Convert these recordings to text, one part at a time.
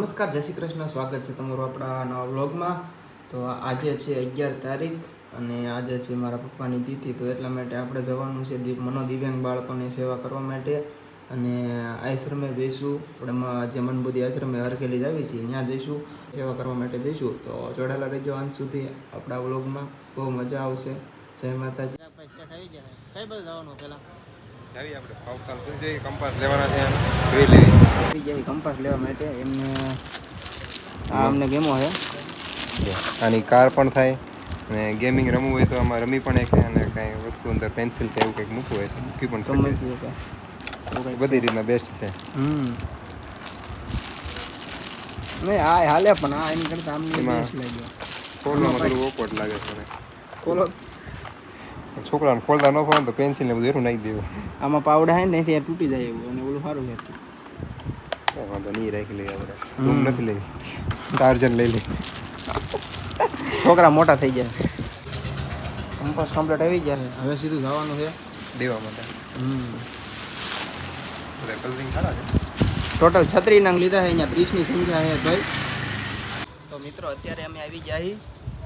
નમસ્કાર, જય શ્રી કૃષ્ણ. સ્વાગત છે તમારું આપણા નવા વ્લોગમાં. તો આજે છે 11 તારીખ અને આજે છે મારા પપ્પાની તિથિ. તો એટલા માટે આપણે જવાનું છે મનોદિવ્યાંગ બાળકોની સેવા કરવા માટે અને આશ્રમે જઈશું. આપણે જે મનબુદ્ધિ આશ્રમે હરખેલી જ આવી છીએ ત્યાં જઈશું, સેવા કરવા માટે જઈશું. તો જોડાયેલા રહેજો અંત સુધી આપણા વ્લોગમાં, બહુ મજા આવશે. જય માતાજી. કઈ બાજુ જવાનું પહેલાં? આપણે પાવતાલ પૂરી કંપાસ લેવાના છે, જોઈ લેવી. આવી જાય કંપાસ લેવા માટે એમને અમને ગેમો છે. આની કાર પણ થાય અને ગેમિંગ રમવું હોય તો આમાં રમી પણ શકે અને કાંઈ વસ્તુ અંદર પેન્સિલ કે એવું કંઈક મૂકવું હોય તો મૂકી પણ શકે. બધી રીતના બેસ્ટ છે. નહીં આ હાલે પણ આ એની કરતાં આમ એમાં ખોલવામાં થોડું ઓકવર્ડ લાગે છે. ખોલો છોકરાને ખોલતા ન ફાવે તો પેન્સિલ ને બધું એટલું નાખી દેવું. આમાં પાવડા હે ને ત્યાં તૂટી જાય એવું, અને ઓલું સારું છે. કંઈ વાંધો નહીં, રાખી લઈએ આપણે. ધૂમ નથી લેવી, ચાર્જર લઈ લઈએ. છોકરા મોટા થઈ ગયા. કંપાસ કમ્પ્લીટ આવી ગયા છે. હવે સીધું જવાનું છે દેવા માટે. કલરિંગ સારા છે. ટોટલ 36 નંગ લીધા છે. અહીંયા 30ની સંખ્યા છે ભાઈ. તો મિત્રો અત્યારે અમે આવી ગયા છીએ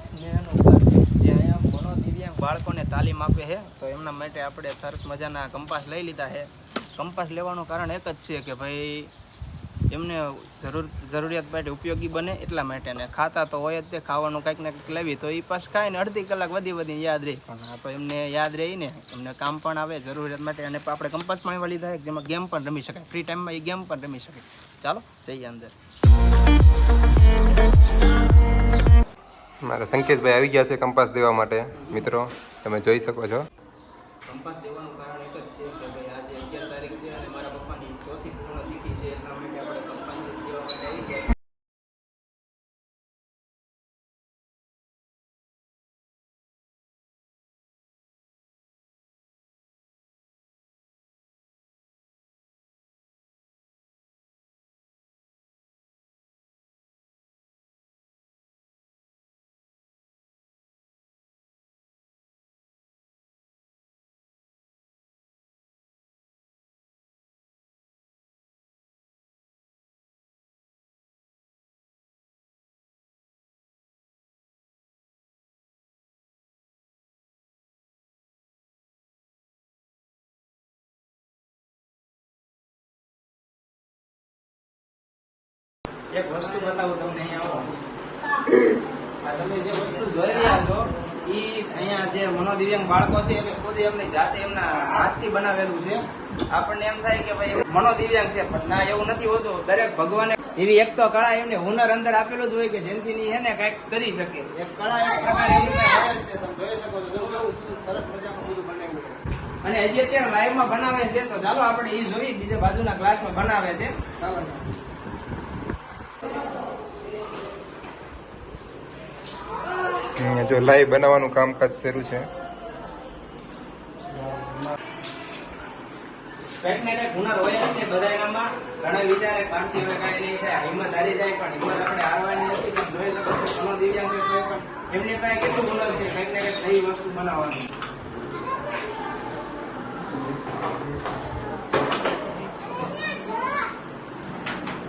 સ્નેહનું ઘર, જે અહીંયા મનોદિવ્યાંગ બાળકોને તાલીમ આપે છે. તો એમના માટે આપણે સરસ મજાના કંપાસ લઈ લીધા છે. કંપાસ લેવાનું કારણ એક જ છે કે ભાઈ એમને જરૂરિયાત માટે ઉપયોગી બને એટલા માટે. ને ખાતા તો હોય જ તે, ખાવાનું કંઈક ને કંઈક લેવી તો એ પાસ ખાય ને અડધી કલાક વધી યાદ રહે. પણ આ તો એમને યાદ રહી ને, એમને કામ પણ આવે જરૂરિયાત માટે. અને આપણે કંપાસ પણ એવા લીધા છે જેમાં ગેમ પણ રમી શકાય, ફ્રી ટાઈમમાં એ ગેમ પણ રમી શકે. ચાલો જઈએ અંદર. મારા સંકેતભાઈ આવી ગયા છે કંપાસ દેવા માટે. મિત્રો તમે જોઈ શકો છો. કંપાસ દેવાનું કારણ એક જ છે કે ભાઈ આજે 11 તારીખ છે અને મારા પપ્પાની ચોથી પૂર્ણ તિથિ છે. એટલા માટે આપણે કંપાસ દેવા માટે આવી ગયા. એક વસ્તુ બતાવું તમને. અહીંયા આવો, આ તમે જે વસ્તુ જોઈ રહ્યા છો એ અહીંયા જે મનોદિવ્યાંગ બાળકો છે એ ખુદ એમની જાતે એમના હાથથી બનાવેલું છે. આપણને એમ થાય કે ભાઈ મનોદિવ્યાંગ છે, પણ ના, એવું નથી હોતું. દરેક ભગવાને એવી એક તો કળા એમને હુનર અંદર આપેલું જ હોય કે જેનથી છે ને કંઈક કરી શકે. એક કળા એક પ્રકાર એની હોય જ છે. તમે જોઈ શકો છો કેવું સરસ મજાનું બધું બનાવ્યું છે. અને હજી અત્યારે લાઈવમાં બનાવે છે. તો ચાલો આપણે એ જોઈ, બીજા બાજુના ક્લાસમાં બનાવે છે. ચાલો જો લાઈવ બનાવવાનું કામકાજ શરૂ છે. કંઈક ને કંઈક હુનર હોય જ છે બધા એનામાં. ઘણા વિચારે કામથી હવે કાંઈ નહીં થાય, હિંમત હારી જાય, પણ હિંમત આપણે હારવાની નથી. પણ જોઈ શકો છો મનોદિવ્યાંગ છે તો પણ એમની પાસે કેટલું હુનર છે કંઈક ને કંઈક સહી વસ્તુ બનાવવાની.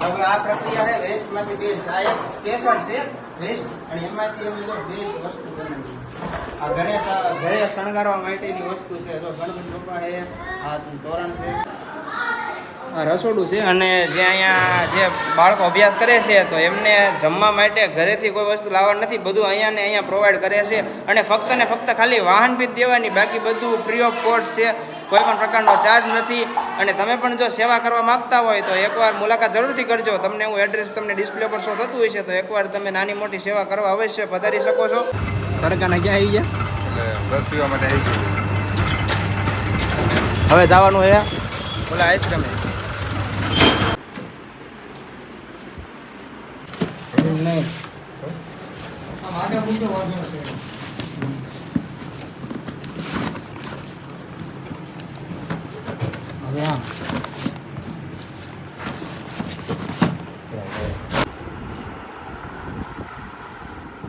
હવે આ પ્રક્રિયા છે વેસ્ટમાંથી બેસ્ટ. આ એક સ્પેશિયલ છે વેસ્ટ, અને એમાંથી અમે જો બેસ્ટ વસ્તુ બનાવી. આ ઘરે શણગારવા માટેની વસ્તુ છે. જો ગણપતિ બાપા છે, આ તોરણ છે, આ રસોડું છે. અને જે અહીંયા જે બાળકો અભ્યાસ કરે છે તો એમને જમવા માટે ઘરેથી કોઈ વસ્તુ લાવવા નથી, બધું અહીંયા ને અહીંયા પ્રોવાઈડ કરે છે. અને ફક્ત ને ફક્ત ખાલી વાહન ફી દેવાની, બાકી બધું ફ્રી ઓફ કોસ્ટ છે. કોઈ પણ પ્રકારનો ચાર્જ નથી. અને તમે પણ જો સેવા કરવા માંગતા હોય તો એકવાર મુલાકાત જરૂરથી કરજો. તમને હું એડ્રેસ તમને ડિસ્પ્લે પર શો થતું હોય છે, તો એકવાર તમે નાની મોટી સેવા કરવા અવશ્ય પધારી શકો છો. તડકાના ક્યાં આવી ગયા? એટલે રસ પીવા માટે આવી ગયું. હવે જવાનું છે ઓલા આઈસ્ક્રીમે. નહીં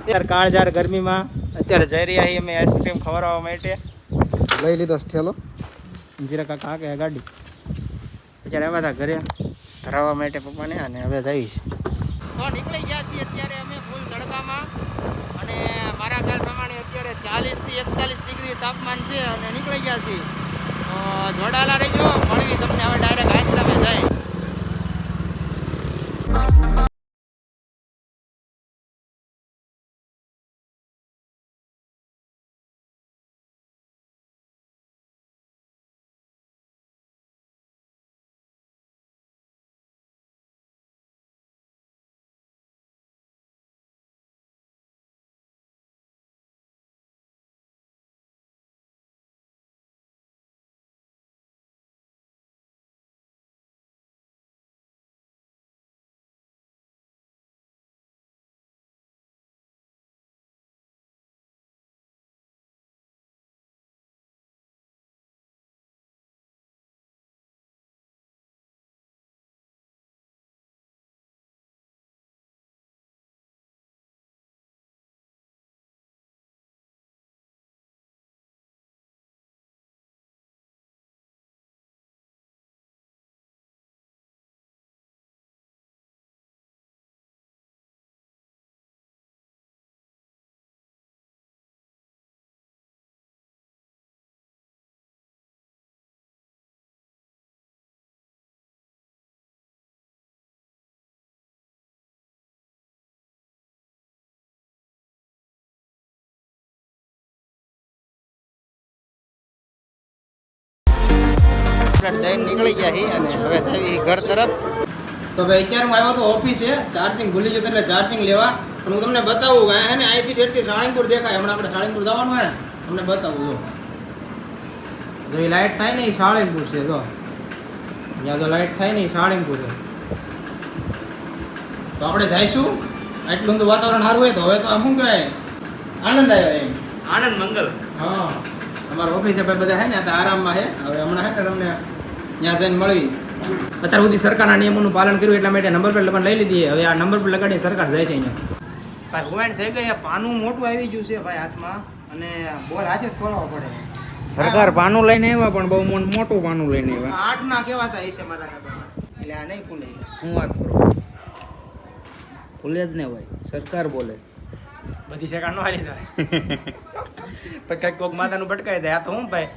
યાર, કાળઝાળ ગરમીમાં અત્યારે જઈ રહ્યા છીએ અમે આઈસ્ક્રીમ ખવડાવવા માટે. લઈ લીધો થેલો. જીરા કાકા આ કે ગાડી અત્યારે આવ્યા હતા ઘરે ધરાવવા માટે પપ્પાને, અને હવે જઈશ. તો નીકળી ગયા છીએ અત્યારે અમે ફૂલ તડકામાં અને મારા ખ્યાલ પ્રમાણે અત્યારે 40 થી 41 ડિગ્રી તાપમાન છે અને નીકળી ગયા છીએ તો જોડાયેલા રહીજો મળવી તમને હવે ડાયરેક્ટ આશ્રમે જાય દઈને નીકળી ગયા છીએ અને હવે સાહેબ ઘર તરફ તો ભાઈ અત્યારે હું આવ્યો તો ઓફિસે ચાર્જિંગ ભૂલી ગયો એટલે ચાર્જિંગ લેવા પણ હું તમને બતાવું કે હે ને અહીંથી ઠેઠથી સાળંગપુર દેખાય હમણાં આપણે સાળંગપુર જવાનું હોય ને તમને બતાવું જો એ લાઇટ થાય ને એ સાળંગપુર છે જો જ્યાં જો લાઇટ થાય ને એ સાળંગપુર છે તો આપણે જઈશું આટલું બધું વાતાવરણ સારું હોય તો હવે તો શું કહેવાય આનંદ આવ્યો એમ આનંદ મંગલ. હા અમારા ઓફિસે ભાઈ બધા હે ને આ આરામમાં છે હવે હમણાં હે ને તમને ત્યાં જઈને મળવી અત્યાર સુધી સરકારના નિયમોનું પાલન કર્યું એટલા માટે નંબર પ્લેટ લગાડી લઈ લીધી હવે આ નંબર પ્લેટ લગાડીને સરકાર જાય છે અહીંયા ભાઈ હુવાણ થઈ ગઈ પાનું મોટું આવી ગયું છે ભાઈ હાથમાં અને બોલ હાથે જ ખોલવા પડે સરકાર પાનું લઈને આવ્યા પણ બહુ મોટું પાનું લઈને આવ્યા. 8 ના કેવાતા હશે મારા ખ્યાલમાં એટલે આ નહીં ખુલે હું વાત કરું ભૂલે જ ને ભાઈ સરકાર બોલે બધી સરકાર નો હાલી જાય પણ કંઈક કોક માથાનું ભટકાઈ જાય આ તો હું ભાઈ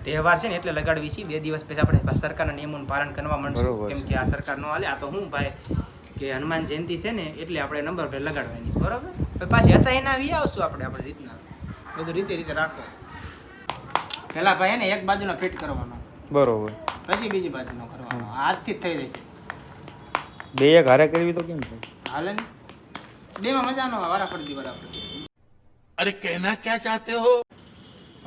તહેવાર છે ને એટલે લગાડવી છે 2 દિવસ પછી આપણે સરકારના નિયમોનું પાલન કરવા માંડશું કેમ કે આ સરકાર નો હાલે આ તો હું ભાઈ કે હનુમાન જયંતિ છે ને એટલે આપણે નંબર પ્લેટ લગાડવાની છે બરોબર પછી પાછી હતા એના વી આવશું આપણે આપણી રીતના બધું રીતે રાખો પેલા ભાઈ ને એક બાજુનો ફિટ કરવાનો બરોબર પછી બીજી બાજુનો કરવાનો હાથથી જ થઈ જાય બે એક હારે કરવી તો કેમ થાય હાલે ને બેમાં મજા નો વારા પડતી બરાબર अरे कहना क्या चाहते हो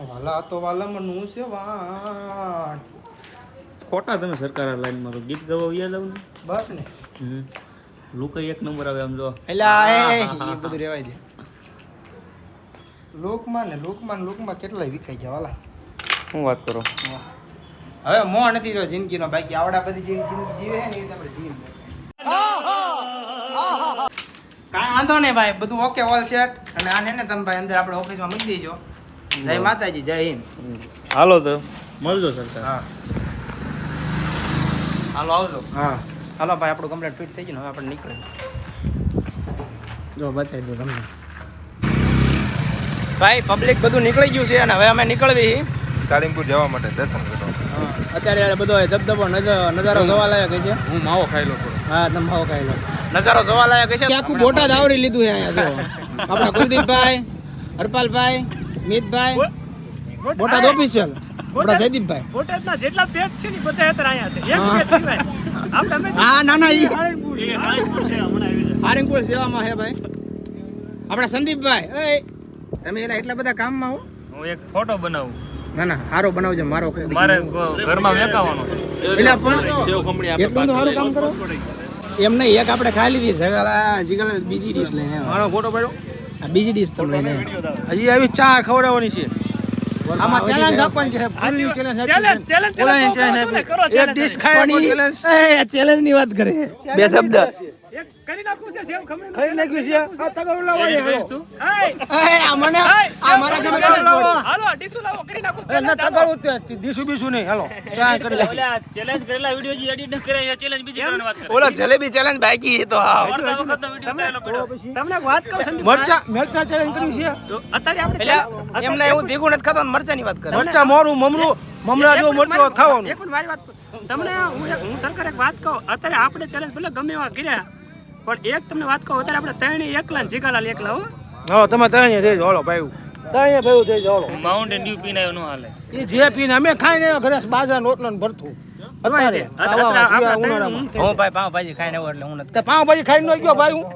વાલા તો વાલમનું છે વાણ ખોટા તમે સરકાર લાઈનમાં તો ગીત ગવા યાદ આવું ને બસ ને લોકો એક નંબર આવે આમ જો એટલે એ બધું રેવાય દે લોકમાં કેટલાય વિખાઈ ગયા વાલા શું વાત કરો હવે મોહ નથી રહ્યો જિંદગીનો બાકી આવડા બધી જેવી જિંદગી જીવે છે ને એવી આપણે જીવી કાંઈ વાંધો નહીં ભાઈ બધું ઓકે ઓલ સેટ અને આને ને તમે ભાઈ અંદર આપણે ઓફિસમાં મૂકી દેજો જય માતાજી જય હિન્દ હાલો તો મળજો સરકાર હા હાલો આવજો હા હાલો ભાઈ આપણું કમ્પ્લીટ ફિટ થઈ ગયું ને હવે આપણે નીકળીએ જો બતાવી દો તમને ભાઈ પબ્લિક બધું નીકળી ગયું છે અને હવે અમે નીકળવી સાળીમપુર જવા માટે દર્શન કરવા. અત્યારે બધો ધબધબો નજારો જોવા લાયક છે હું માવો ખાઈ લો થોડો. હા તમે ભાવ ખાઈ લો નજારો જોવા લાયક છે આખું બોટાદ આવરી લીધું છે અહીંયા જો આપણા કુલદીપભાઈ હરપાલભાઈ મિતભાઈ બોટાદ ઓફિશિયલ આપણા જયદીપભાઈ બોટાદના જેટલા પેજ છે ને બધા અત્યારે અહીંયા છે એક પેજ સિવાય આપણે હા ના ઈ હાળીપુર છે હમણાં આવી જાય હારિંગપુર સેવામાં છે ભાઈ આપણા સંદીપભાઈ એ તમે એના એટલા બધા કામમાં હો હું એક ફોટો બનાવું ના સારો બનાવજો મારો મારે ઘરમાં વેકાવાનો એટલે પણ એટલું તો સારું કામ કરો એમ નહીં એક આપણે ખાઈ લીધી જીગલ બીજી ડીશ લઈને મારો ફોટો પાડ્યો આ બીજી ડીશ તમે લઈને હજી આવી ચા ખવડાવવાની છે આમાં ચેલેન્જ આપવાની છે પૂરી ચેલેન્જ કરો એક ડિશ ખાય ચેલેન્જ ચેલેન્જ ની વાત કરે બે શબ્દ કરી નાખ્યું છે સેવ ખમણ કરી નાખ્યું છે આ તગારો લાવો ને આ મને આ મારા ઘરે હાલો ડીસુ લાવો કરી નાખું છે ના તગારો ડીસુ બીસુ નહીં હાલો ચા કરી લે ઓલા ચેલેન્જ કરેલા વિડિયો જે એડિટ ન કરે એ ચેલેન્જ બીજી કરવાની વાત કરે ઓલો જલેબી ચેલેન્જ બાકી તો હા અડધા વખતનો વિડિયો કરેલો પડ્યો તમને વાત કહું સંદીપ મરચા ચેલેન્જ કર્યું છે અત્યારે આપણે એટલે એમને એવું દીકું નથી ખાતો મરચાની વાત કરે મરચા મોરું મમરા જો મરચો ખાવાનું એક મારી વાત તમને હું સરકાર એક વાત કહું અત્યારે આપણે ચેલેન્જ ભલે ગમે એવા કર્યા પણ એક તમને વાત કહું અત્યારે આપણે ત્રણે એકલા ને જીગાલાલ એકલા હો હા તમે ત્રણે થઈ જાઓ ભાઈ ત્રણે ભાઈ થઈ જાઓ માઉન્ટેન ડ્યુ પીને આવ્યો ન હાલે એ જે પીને અમે ખાઈને ઘરે બાજા રોટલો ને ભરતું અત્યારે હું ભાઈ પાવભાજી ખાઈને આવો એટલે હું નથી પાવભાજી ખાઈને ન ગયો ભાઈ હું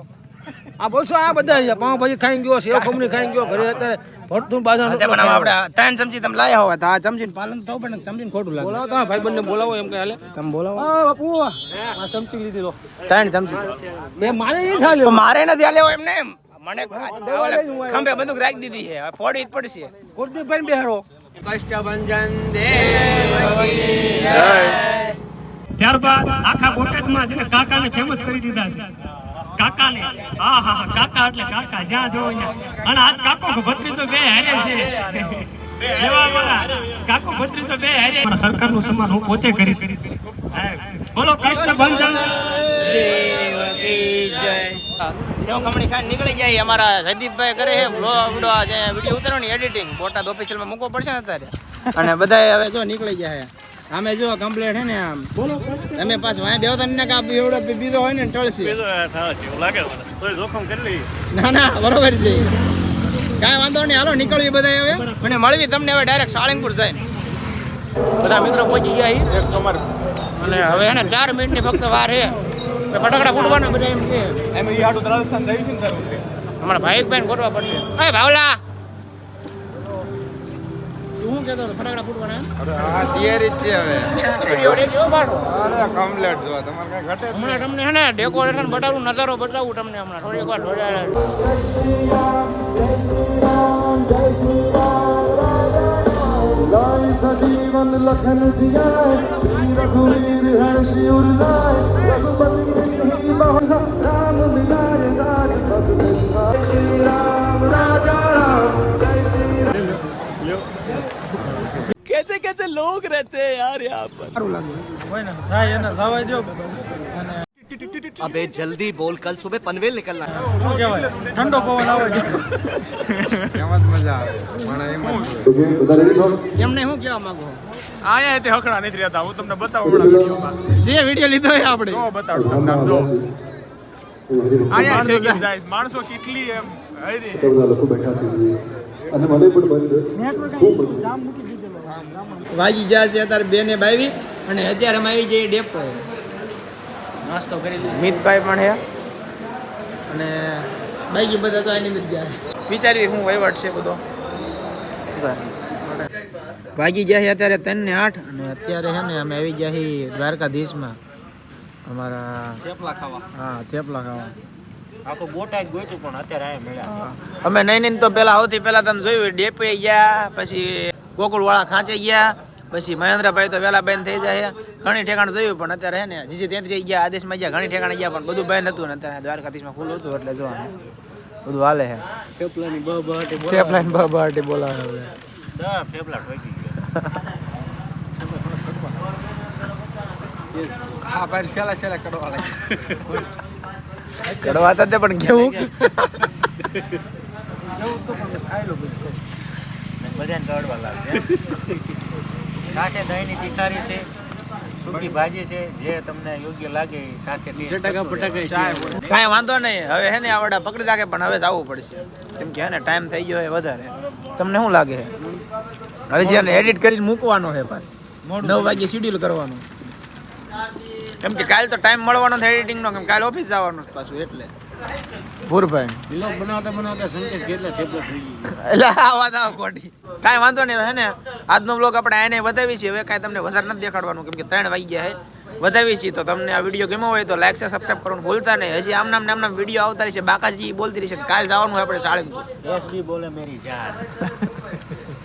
આ બસો આ બધા છે પાવભાજી ખાઈને ગયો સેવ ખમણી ખાઈને ગયો ઘરે અત્યારે ભરતું બાજા પણ આપણે 3 ચમચી તમે લાયા હોવા તો આ ચમચીને પાલન થવું પડે ને ચમચીને ખોટું લાગે બોલાવો તમે ભાઈ બંને બોલાવો એમ કે હાલે તમે બોલાવો આ બાપુ આ ચમચી લીધી લો 3 ચમચી બે મારે એ ખાલી મારે નથી આલ્યો એમને એમ મને ખંભે બંદૂક રાખી દીધી છે હવે ફોડી જ પડશે ગુરદી ભાઈ બેહરો કષ્ટભંજન ત્યારબાદ આખા બોટાદમાં જેને કાકાને ફેમસ કરી દીધા છે કાકાને હા હા કાકા એટલે કાકા જ્યાં જોવો ત્યાં અને આજ કાકો ભત્રીસો બે હારે છે એવા અમારા કાકો ભત્રીસો બે હારે અમારા સરકારનું સન્માન હું પોતે કરીશ બોલો કષ્ટભંજન દેવકી જય સેવ ખમણી ખાઈને નીકળી જાય અમારા જયદીપભાઈ કરે છે વ્લોગ જે વિડિયો ઉતારવાની એડિટિંગ બોટાદ ઓફિશિયલમાં મૂકવો પડશે ને અત્યારે અને બધાય હવે જો નીકળી જાય આમે જો કમ્પ્લીટ છે ને આમ બોલો તમે પાછું અહીંયા બેવતા ને કે એવડો બીજો હોય ને ટળસી ના ના બરોબર છે કાંઈ વાંધો નહીં હાલો નીકળવી બધા હવે અને મળવી તમને હવે ડાયરેક્ટ સાળંગપુર જાય બધા મિત્રો પહોંચી ગયા અને હવે એને 4 મિનિટની ફક્ત વાર છે ફટાકડા ફૂટવાના બધા એમ છે અમારા ભાઈ ભાઈ ફોટવા પડશે એ ભાવલા શું કહેતો હતો ફટાકડા ફૂટવાના અરે આ તૈયારી જ છે હવે કેવો બાળો અરે કમ્પ્લીટ જો તમારે કઈ ઘટે જ નહીં. હમણાં તમને હે ને ડેકોરેશન બતાવું નજારો બતાવું તમને હમણાં થોડીક વાર सजीवन लखन जियाए श्री रघुवीर हर शिवर लाए रघुपति राम मिलाए राजपथ बिठाए श्री राम राजा राम जय श्री राम कैसे कैसे लोग रहते हैं यार यहाँ पर સારું લાગે હોય ને જાય એને જવા દો અને अबे जल्दी बोल कल सुबह पनवेल निकलना है શું કહેવાય ઠંડો પવન આવે છે એમાં જ મજા આવે પણ એમાં જ એમને શું કહેવા માંગો આયા તે હકડા નથી રહેતા હું તમને બતાવું હમણાં વિડીયોમાં જે વિડીયો લીધો હોય આપણે જો બતાડું તમને આમ જો આયા થઈ ગઈ જાય માણસો કેટલી એમ હરી અને મને પણ બંધ વાગી ગયા છે અત્યારે 2 ને 22 અને અત્યારે અમે આવી જઈએ ડેપો નાસ્તો કરી લીધો મિતભાઈ પણ છે અને બાકી બધા તો આની અંદર ગયા વિચારી હું વહીવટ છે બધો વાગી ગયા છે અત્યારે 3 ને 8 અને અત્યારે છે ને અમે આવી ગયા છીએ દ્વારકાધીશમાં અમારા થેપલા ખાવા હા થેપલા ખાવા આખો બોટાદ ગોઈતું પણ અત્યારે આયા મળ્યા અમે નહીં તો પેલા સૌથી પહેલા તમે જોયું ડેપે ગયા પછી ગોકુળવાળા ખાંચે ગયા પછી મહેન્દ્રભાઈ તો વહેલા બેન થઈ જાય ઘણી ઠેકાણ જોયું પણ અત્યારે હે ને જીજી 33 ગયા આદેશમાં ગયા ઘણી ઠેકાણે ગયા પણ બધું બેન હતું ને અત્યારે દ્વારકાધીશમાં ફૂલ હતું એટલે જો બધું હાલે છે થેપલાની બહાટી બોલાવે ફેફલા ઠોકી હા ભાઈ છેલ્લા કડવા લાગે કડવા હતા તે પણ કેવું બધાને કડવા લાગે સાથે દહીંની તીખારી છે સૂકી ભાજી છે જે તમને યોગ્ય લાગે એ સાથે કાંઈ વાંધો નહીં હવે હે ને આવડા પકડી રાખે પણ હવે જવું પડશે કેમ કે હે ને ટાઈમ થઈ ગયો હોય વધારે તમને શું લાગે છે હવે જેને એડિટ કરીને મૂકવાનો છે પાછું 9 વાગે શેડ્યુલ કરવાનું કેમ કે કાલ તો ટાઈમ મળવાનો છે એડિટિંગનો કેમ કાલ ઓફિસ જવાનું છે પાછું એટલે ભૂરભાઈ વિલોગ બનાવતા સંકેશ કેટલા થેપલા થઈ ગઈ એટલે આ વાત આવ ખોટી કાંઈ વાંધો નહીં હે ને આજનો બ્લોગ આપણે આને વધાવી છીએ હવે કાંઈ તમને વધારે નથી દેખાડવાનું કેમ કે 3 વાગી ગયા છે વધાવી છીએ તો તમને આ વિડીયો ગમ્યો હોય તો લાઈક છે સબસ્ક્રાઈબ કરવાનું ભૂલતા નહીં હજી આમનામ નામના વિડીયો આવતા રહેશે બાકાજી બોલતી રહેશે કાલ જવાનું હોય આપણે સાળંગપુર એસબી બોલે મેરી જાન